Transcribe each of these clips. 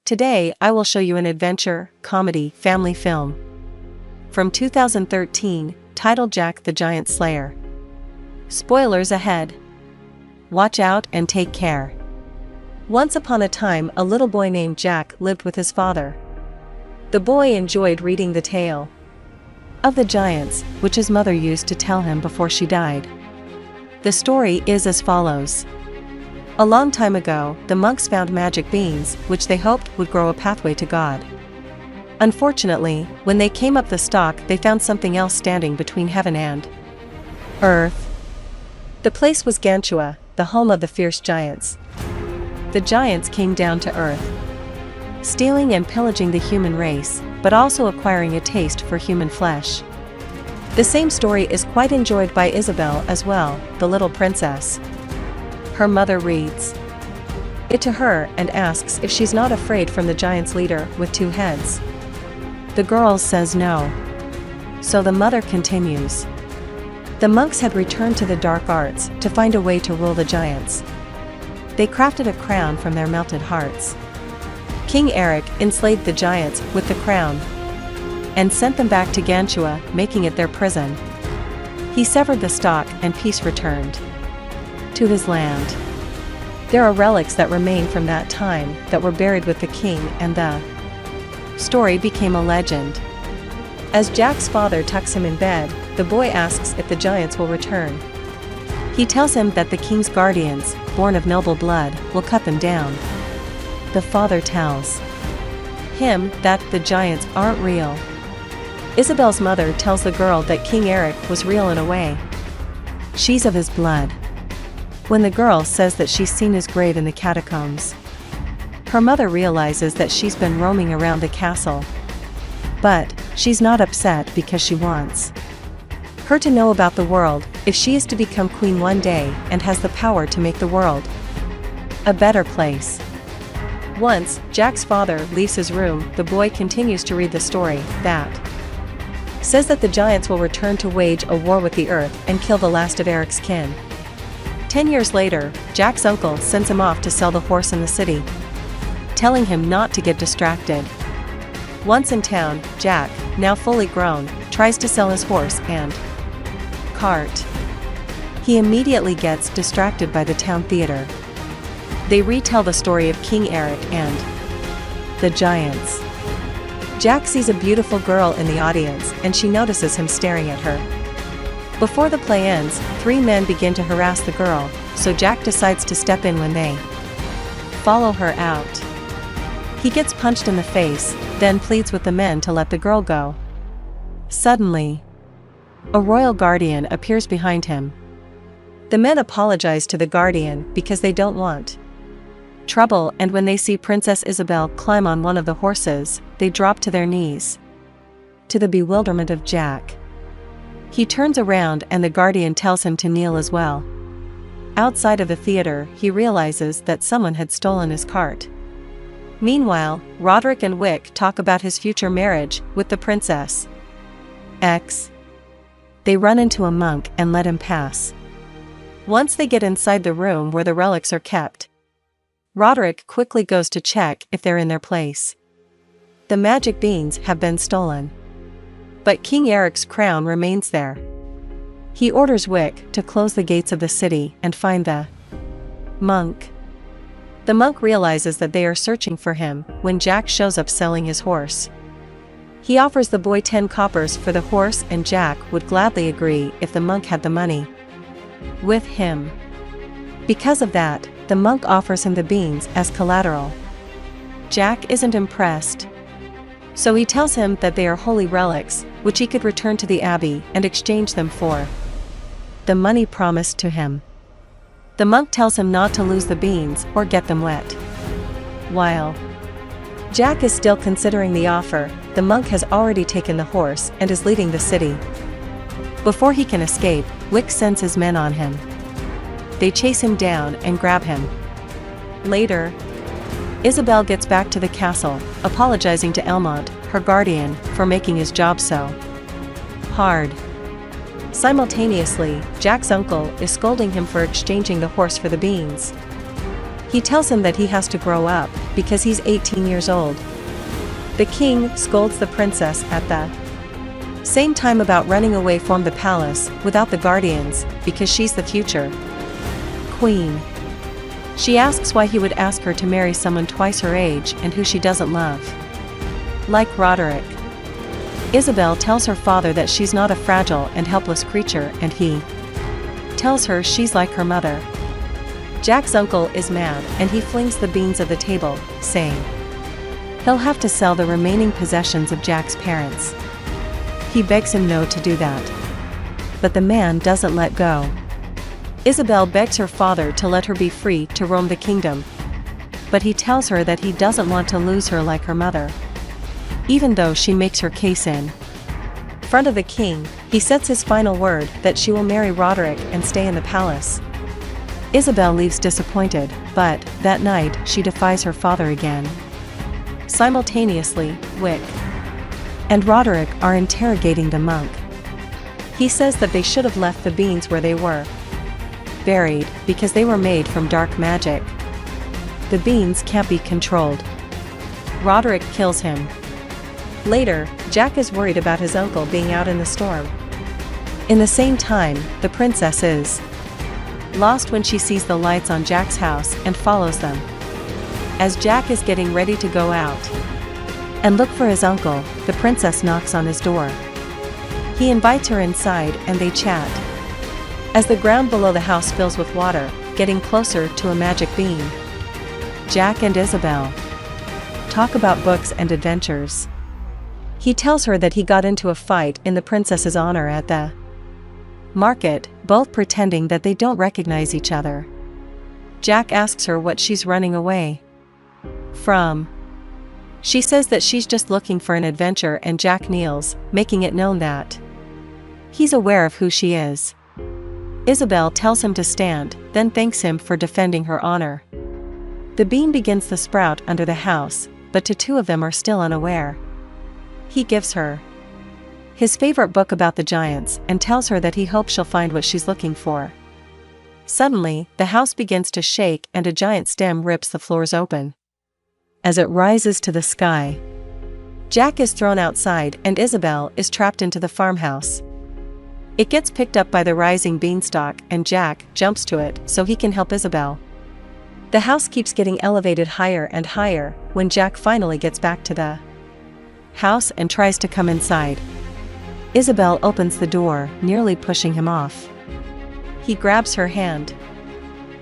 Today I will show you an adventure, comedy, family film from 2013, titled Jack the Giant Slayer. Spoilers ahead. Watch out and take care. Once upon a time, a little boy named Jack lived with his father. The boy enjoyed reading the tale of the giants, which his mother used to tell him before she died. The story is as follows. A long time ago, the monks found magic beans, which they hoped would grow a pathway to God. Unfortunately, when they came up the stalk, they found something else standing between heaven and earth. The place was Gantua, the home of the fierce giants. The giants came down to earth, stealing and pillaging the human race, but also acquiring a taste for human flesh. The same story is quite enjoyed by Isabel as well, the little princess. Her mother reads it to her and asks if she's not afraid from the giant's leader with two heads. The girl says no. So the mother continues. The monks had returned to the dark arts to find a way to rule the giants. They crafted a crown from their melted hearts. King Eric enslaved the giants with the crown and sent them back to Gantua, making it their prison. He severed the stalk and peace returned to his land. There are relics that remain from that time that were buried with the king, and the story became a legend. As Jack's father tucks him in bed, the boy asks if the giants will return. He tells him that the king's guardians, born of noble blood, will cut them down. The father tells him that the giants aren't real. Isabel's mother tells the girl that King Eric was real in a way. She's of his blood. When the girl says that she's seen his grave in the catacombs, her mother realizes that she's been roaming around the castle. But she's not upset because she wants her to know about the world if she is to become queen one day and has the power to make the world a better place. Once Jack's father leaves his room, the boy continues to read the story that says that the giants will return to wage a war with the earth and kill the last of Eric's kin. 10 years later, Jack's uncle sends him off to sell the horse in the city, telling him not to get distracted. Once in town, Jack, now fully grown, tries to sell his horse and cart. He immediately gets distracted by the town theater. They retell the story of King Eric and the giants. Jack sees a beautiful girl in the audience and she notices him staring at her. Before the play ends, 3 men begin to harass the girl, so Jack decides to step in when they follow her out. He gets punched in the face, then pleads with the men to let the girl go. Suddenly, a royal guardian appears behind him. The men apologize to the guardian because they don't want trouble, and when they see Princess Isabel climb on one of the horses, they drop to their knees. To the bewilderment of Jack, he turns around and the guardian tells him to kneel as well. Outside of the theater, he realizes that someone had stolen his cart. Meanwhile, Roderick and Wick talk about his future marriage with the Princess X. They run into a monk and let him pass. Once they get inside the room where the relics are kept, Roderick quickly goes to check if they're in their place. The magic beans have been stolen, but King Eric's crown remains there. He orders Wick to close the gates of the city and find the monk. The monk realizes that they are searching for him when Jack shows up selling his horse. He offers the boy 10 coppers for the horse, and Jack would gladly agree if the monk had the money with him. Because of that, the monk offers him the beans as collateral. Jack isn't impressed, so he tells him that they are holy relics, which he could return to the abbey and exchange them for the money promised to him. The monk tells him not to lose the beans or get them wet. While Jack is still considering the offer, the monk has already taken the horse and is leaving the city. Before he can escape, Wick sends his men on him. They chase him down and grab him. Later, Isabel gets back to the castle, apologizing to Elmont, her guardian, for making his job so hard. Simultaneously, Jack's uncle is scolding him for exchanging the horse for the beans. He tells him that he has to grow up, because he's 18 years old. The king scolds the princess at the same time about running away from the palace without the guardians, because she's the future queen. She asks why he would ask her to marry someone twice her age and who she doesn't love. Like Roderick. Isabel tells her father that she's not a fragile and helpless creature, and he tells her she's like her mother. Jack's uncle is mad and he flings the beans at the table, saying he'll have to sell the remaining possessions of Jack's parents. He begs him no to do that. But the man doesn't let go. Isabel begs her father to let her be free to roam the kingdom. But he tells her that he doesn't want to lose her like her mother. Even though she makes her case in front of the king, he sets his final word that she will marry Roderick and stay in the palace. Isabel leaves disappointed, but that night she defies her father again. Simultaneously, Wick and Roderick are interrogating the monk. He says that they should have left the beans where they were buried, because they were made from dark magic. The beans can't be controlled. Roderick kills him. Later, Jack is worried about his uncle being out in the storm. In the same time, the princess is lost when she sees the lights on Jack's house and follows them. As Jack is getting ready to go out and look for his uncle, the princess knocks on his door. He invites her inside and they chat. As the ground below the house fills with water, getting closer to a magic bean, Jack and Isabel talk about books and adventures. He tells her that he got into a fight in the princess's honor at the market, both pretending that they don't recognize each other. Jack asks her what she's running away from. She says that she's just looking for an adventure, and Jack kneels, making it known that he's aware of who she is. Isabel tells him to stand, then thanks him for defending her honor. The bean begins to sprout under the house, but two of them are still unaware. He gives her his favorite book about the giants and tells her that he hopes she'll find what she's looking for. Suddenly, the house begins to shake and a giant stem rips the floors open. As it rises to the sky, Jack is thrown outside and Isabel is trapped into the farmhouse. It gets picked up by the rising beanstalk and Jack jumps to it so he can help Isabel. The house keeps getting elevated higher and higher when Jack finally gets back to the house and tries to come inside. Isabel opens the door, nearly pushing him off. He grabs her hand,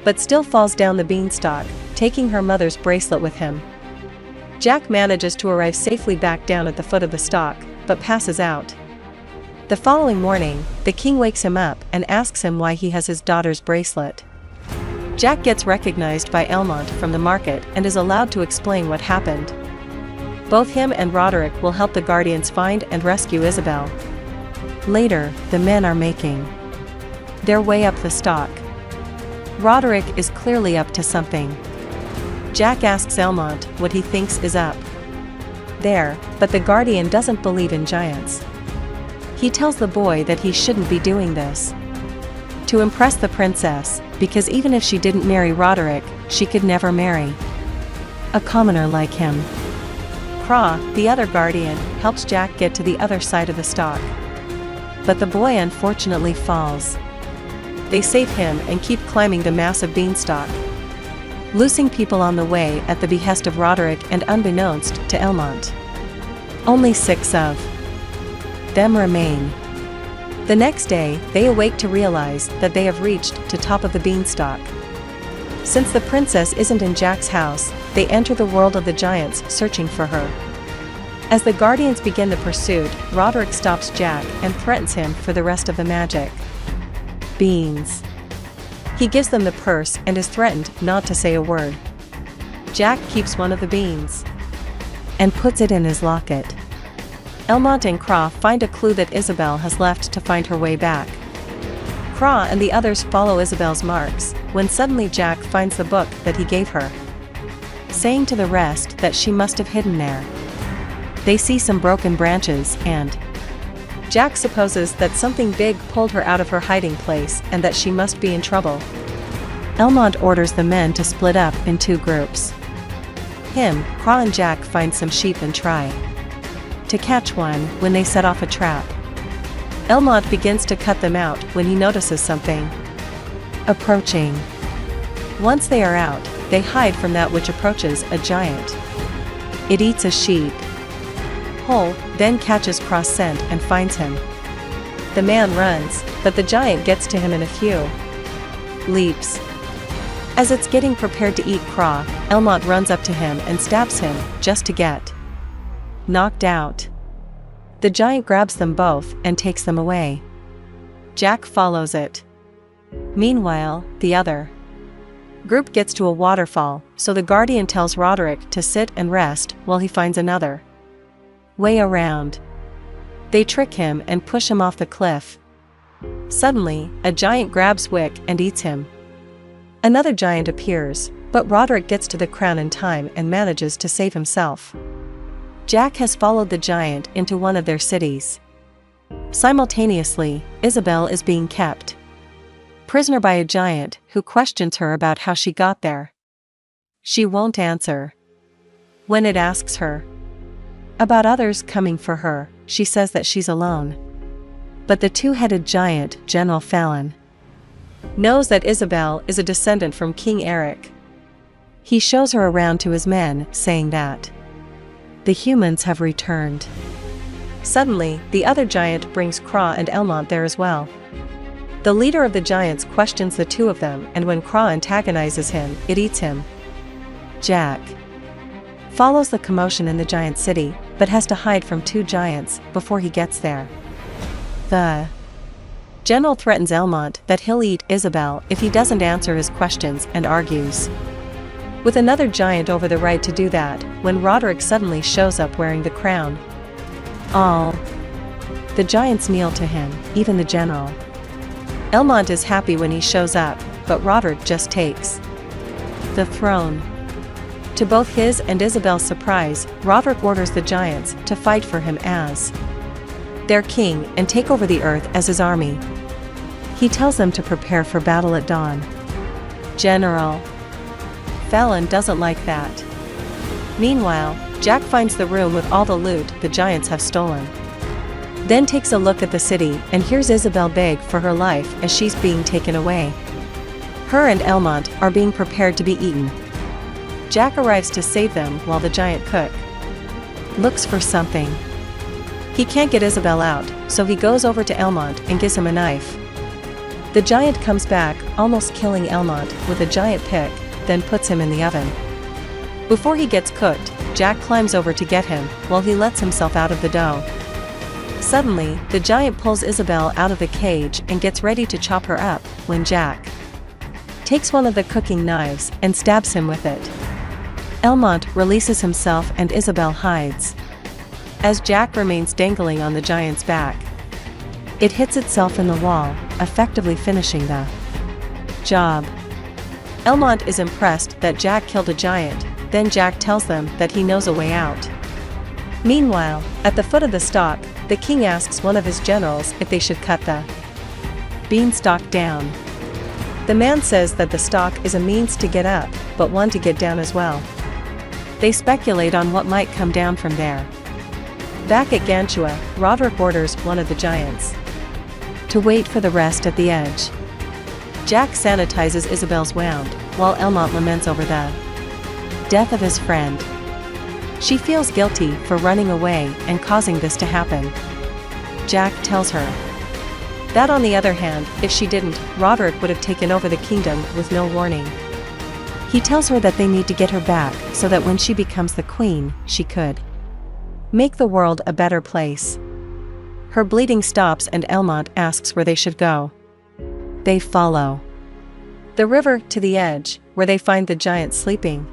but still falls down the beanstalk, taking her mother's bracelet with him. Jack manages to arrive safely back down at the foot of the stalk, but passes out. The following morning, the king wakes him up and asks him why he has his daughter's bracelet. Jack gets recognized by Elmont from the market and is allowed to explain what happened. Both him and Roderick will help the guardians find and rescue Isabel. Later, the men are making their way up the stalk. Roderick is clearly up to something. Jack asks Elmont what he thinks is up there, but the guardian doesn't believe in giants. He tells the boy that he shouldn't be doing this to impress the princess, because even if she didn't marry Roderick, she could never marry a commoner like him. Craw, the other guardian, helps Jack get to the other side of the stalk. But the boy unfortunately falls. They save him and keep climbing the massive beanstalk, losing people on the way at the behest of Roderick and unbeknownst to Elmont. Only 6 of them remain. The next day, they awake to realize that they have reached to top of the beanstalk. Since the princess isn't in Jack's house, they enter the world of the giants searching for her. As the guardians begin the pursuit, Roderick stops Jack and threatens him for the rest of the magic beans. He gives them the purse and is threatened not to say a word. Jack keeps one of the beans and puts it in his locket. Elmont and Craw find a clue that Isabel has left to find her way back. Craw and the others follow Isabel's marks, when suddenly Jack finds the book that he gave her, saying to the rest that she must have hidden there. They see some broken branches and Jack supposes that something big pulled her out of her hiding place and that she must be in trouble. Elmont orders the men to split up in 2 groups. Him, Craw and Jack find some sheep and try to catch one when they set off a trap. Elmont begins to cut them out when he notices something approaching. Once they are out, they hide from that which approaches a giant. It eats a sheep. Hoult then catches Craw's scent and finds him. The man runs, but the giant gets to him in a few leaps. As it's getting prepared to eat Craw, Elmont runs up to him and stabs him, just to get knocked out. The giant grabs them both and takes them away. Jack follows it. Meanwhile, the other group gets to a waterfall, so the guardian tells Roderick to sit and rest while he finds another way around. They trick him and push him off the cliff. Suddenly, a giant grabs Wick and eats him. Another giant appears, but Roderick gets to the crown in time and manages to save himself. Jack has followed the giant into one of their cities. Simultaneously, Isabel is being kept prisoner by a giant who questions her about how she got there. She won't answer. When it asks her about others coming for her, she says that she's alone. But the 2-headed giant, General Fallon, knows that Isabel is a descendant from King Eric. He shows her around to his men, saying that the humans have returned. Suddenly, the other giant brings Craw and Elmont there as well. The leader of the giants questions the 2 of them, and when Craw antagonizes him, it eats him. Jack follows the commotion in the giant city, but has to hide from 2 giants before he gets there. The general threatens Elmont that he'll eat Isabel if he doesn't answer his questions and argues with another giant over the right to do that, when Roderick suddenly shows up wearing the crown. All the giants kneel to him, even the general. Elmont is happy when he shows up, but Roderick just takes the throne. To both his and Isabel's surprise, Roderick orders the giants to fight for him as their king and take over the earth as his army. He tells them to prepare for battle at dawn. General Fallon doesn't like that. Meanwhile, Jack finds the room with all the loot the giants have stolen. Then takes a look at the city and hears Isabel beg for her life as she's being taken away. Her and Elmont are being prepared to be eaten. Jack arrives to save them while the giant cook looks for something. He can't get Isabel out, so he goes over to Elmont and gives him a knife. The giant comes back, almost killing Elmont with a giant pick, then puts him in the oven. Before he gets cooked, Jack climbs over to get him, while he lets himself out of the dough. Suddenly, the giant pulls Isabel out of the cage and gets ready to chop her up, when Jack takes one of the cooking knives and stabs him with it. Elmont releases himself and Isabel hides. As Jack remains dangling on the giant's back, it hits itself in the wall, effectively finishing the job. Elmont is impressed that Jack killed a giant, then Jack tells them that he knows a way out. Meanwhile, at the foot of the stalk, the king asks one of his generals if they should cut the beanstalk down. The man says that the stalk is a means to get up, but one to get down as well. They speculate on what might come down from there. Back at Gantua, Roderick orders one of the giants to wait for the rest at the edge. Jack sanitizes Isabel's wound, while Elmont laments over the death of his friend. She feels guilty for running away and causing this to happen. Jack tells her that on the other hand, if she didn't, Roderick would have taken over the kingdom with no warning. He tells her that they need to get her back so that when she becomes the queen, she could make the world a better place. Her bleeding stops and Elmont asks where they should go. They follow the river to the edge, where they find the giant sleeping.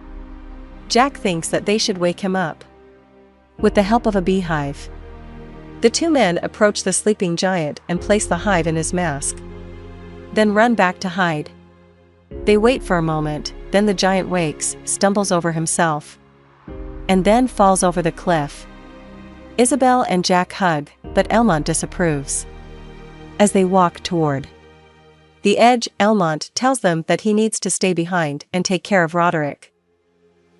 Jack thinks that they should wake him up with the help of a beehive. The 2 men approach the sleeping giant and place the hive in his mask, then run back to hide. They wait for a moment, then the giant wakes, stumbles over himself, and then falls over the cliff. Isabel and Jack hug, but Elmont disapproves. As they walk toward The Edge, Elmont, tells them that he needs to stay behind and take care of Roderick.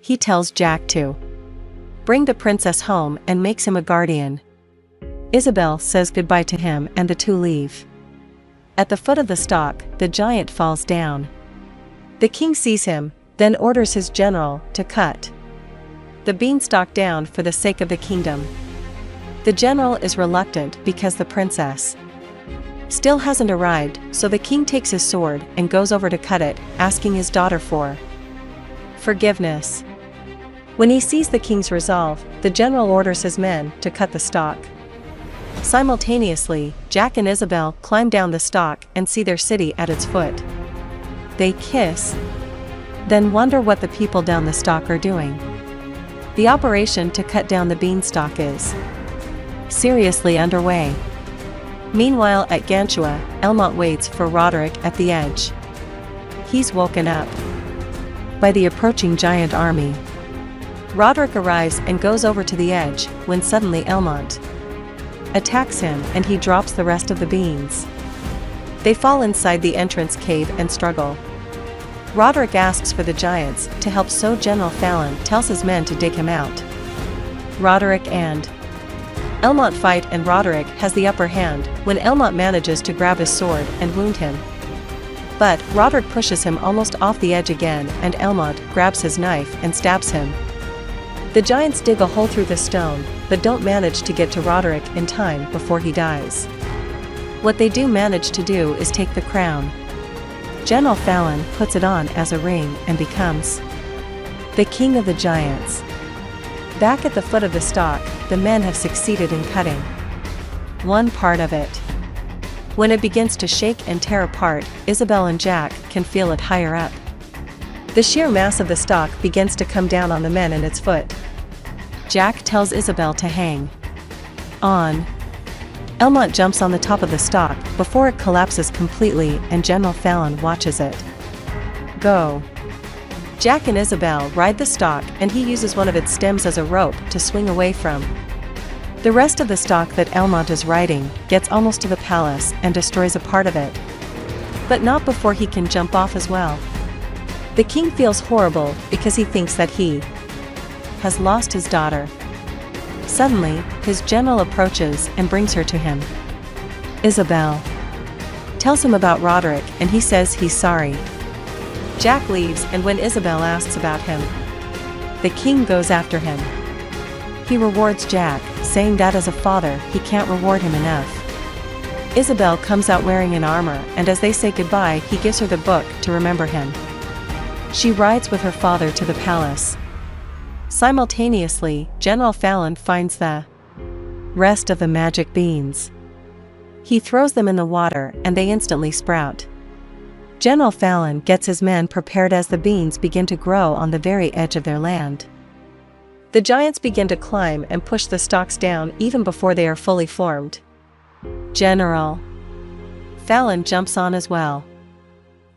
He tells Jack to bring the princess home and makes him a guardian. Isabel says goodbye to him and the two leave. At the foot of the stalk, the giant falls down. The king sees him, then orders his general to cut the beanstalk down for the sake of the kingdom. The general is reluctant because the princess still hasn't arrived, so the king takes his sword and goes over to cut it, asking his daughter for forgiveness. When he sees the king's resolve, the general orders his men to cut the stalk. Simultaneously, Jack and Isabel climb down the stalk and see their city at its foot. They kiss, then wonder what the people down the stalk are doing. The operation to cut down the beanstalk is seriously underway. Meanwhile at Gantua, Elmont waits for Roderick at the Edge. He's woken up by the approaching giant army. Roderick arrives and goes over to the Edge, when suddenly Elmont attacks him and he drops the rest of the beans. They fall inside the entrance cave and struggle. Roderick asks for the giants to help, so General Fallon tells his men to dig him out. Roderick and Elmont fight and Roderick has the upper hand when Elmont manages to grab his sword and wound him. But Roderick pushes him almost off the edge again and Elmont grabs his knife and stabs him. The giants dig a hole through the stone, but don't manage to get to Roderick in time before he dies. What they do manage to do is take the crown. General Fallon puts it on as a ring and becomes the king of the giants. Back at the foot of the stalk, the men have succeeded in cutting one part of it. When it begins to shake and tear apart, Isabel and Jack can feel it higher up. The sheer mass of the stalk begins to come down on the men and its foot. Jack tells Isabel to hang on. Elmont jumps on the top of the stalk before it collapses completely and General Fallon watches it go. Jack and Isabel ride the stalk and he uses one of its stems as a rope to swing away from. The rest of the stalk that Elmont is riding gets almost to the palace and destroys a part of it. But not before he can jump off as well. The king feels horrible because he thinks that he has lost his daughter. Suddenly, his general approaches and brings her to him. Isabel tells him about Roderick and he says he's sorry. Jack leaves and when Isabel asks about him, the king goes after him. He rewards Jack, saying that as a father he can't reward him enough. Isabel comes out wearing an armor and as they say goodbye he gives her the book to remember him. She rides with her father to the palace. Simultaneously, General Fallon finds the rest of the magic beans. He throws them in the water and they instantly sprout. General Fallon gets his men prepared as the beans begin to grow on the very edge of their land. The giants begin to climb and push the stalks down even before they are fully formed. General Fallon jumps on as well.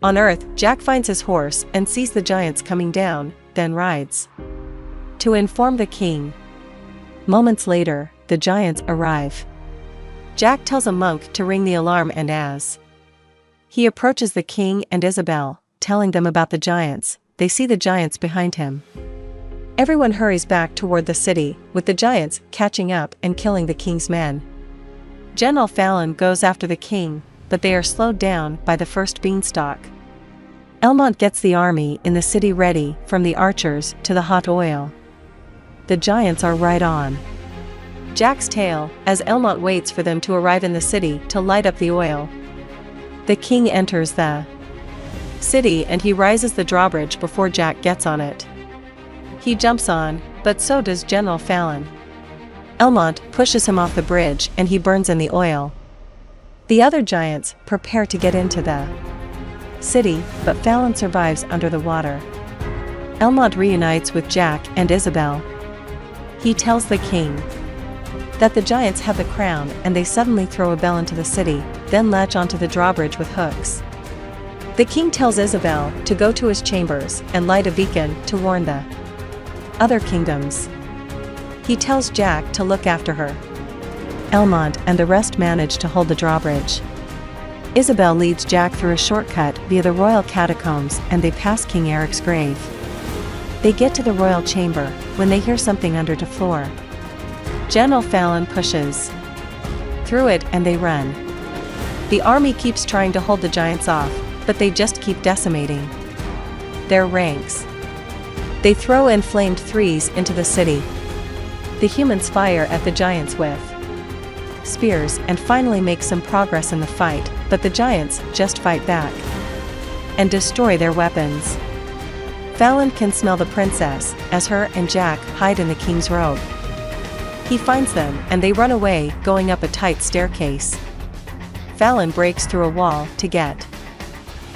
On Earth, Jack finds his horse and sees the giants coming down, then rides to inform the king. Moments later, the giants arrive. Jack tells a monk to ring the alarm and as he approaches the king and Isabel, telling them about the giants, they see the giants behind him. Everyone hurries back toward the city, with the giants catching up and killing the king's men. General Fallon goes after the king, but they are slowed down by the first beanstalk. Elmont gets the army in the city ready, from the archers to the hot oil. The giants are right on Jack's tail, as Elmont waits for them to arrive in the city to light up the oil. The king enters the city and he rises the drawbridge before Jack gets on it. He jumps on, but so does General Fallon. Elmont pushes him off the bridge and he burns in the oil. The other giants prepare to get into the city, but Fallon survives under the water. Elmont reunites with Jack and Isabel. He tells the king that the giants have the crown and they suddenly throw a bell into the city, then latch onto the drawbridge with hooks. The king tells Isabel to go to his chambers and light a beacon to warn the other kingdoms. He tells Jack to look after her. Elmont and the rest manage to hold the drawbridge. Isabel leads Jack through a shortcut via the royal catacombs and they pass King Eric's grave. They get to the royal chamber when they hear something under the floor. General Fallon pushes through it and they run. The army keeps trying to hold the giants off, but they just keep decimating their ranks. They throw inflamed threes into the city. The humans fire at the giants with spears and finally make some progress in the fight, but the giants just fight back and destroy their weapons. Fallon can smell the princess as her and Jack hide in the king's robe. He finds them and they run away, going up a tight staircase. Fallon breaks through a wall to get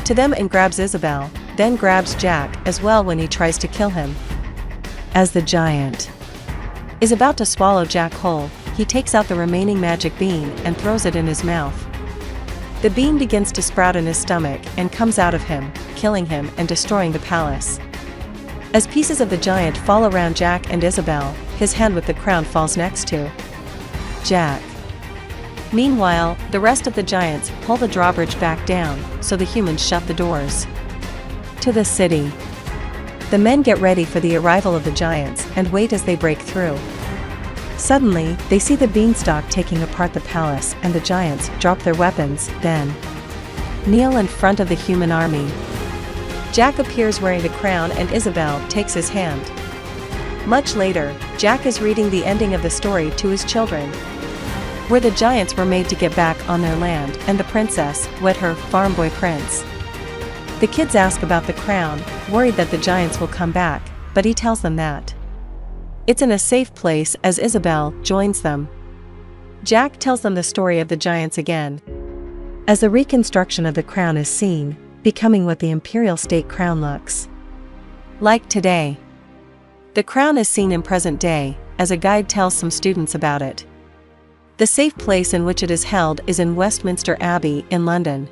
to them and grabs Isabel, then grabs Jack as well when he tries to kill him. As the giant is about to swallow Jack whole, he takes out the remaining magic bean and throws it in his mouth. The bean begins to sprout in his stomach and comes out of him, killing him and destroying the palace. As pieces of the giant fall around Jack and Isabel, his hand with the crown falls next to Jack. Meanwhile, the rest of the giants pull the drawbridge back down, so the humans shut the doors to the city. The men get ready for the arrival of the giants and wait as they break through. Suddenly, they see the beanstalk taking apart the palace and the giants drop their weapons, then kneel in front of the human army. Jack appears wearing the crown and Isabel takes his hand. Much later, Jack is reading the ending of the story to his children, where the giants were made to get back on their land and the princess wed her farm boy prince. The kids ask about the crown, worried that the giants will come back, but he tells them that it's in a safe place as Isabel joins them. Jack tells them the story of the giants again, as the reconstruction of the crown is seen, becoming what the imperial state crown looks like today. The crown is seen in present day, as a guide tells some students about it. The safe place in which it is held is in Westminster Abbey in London.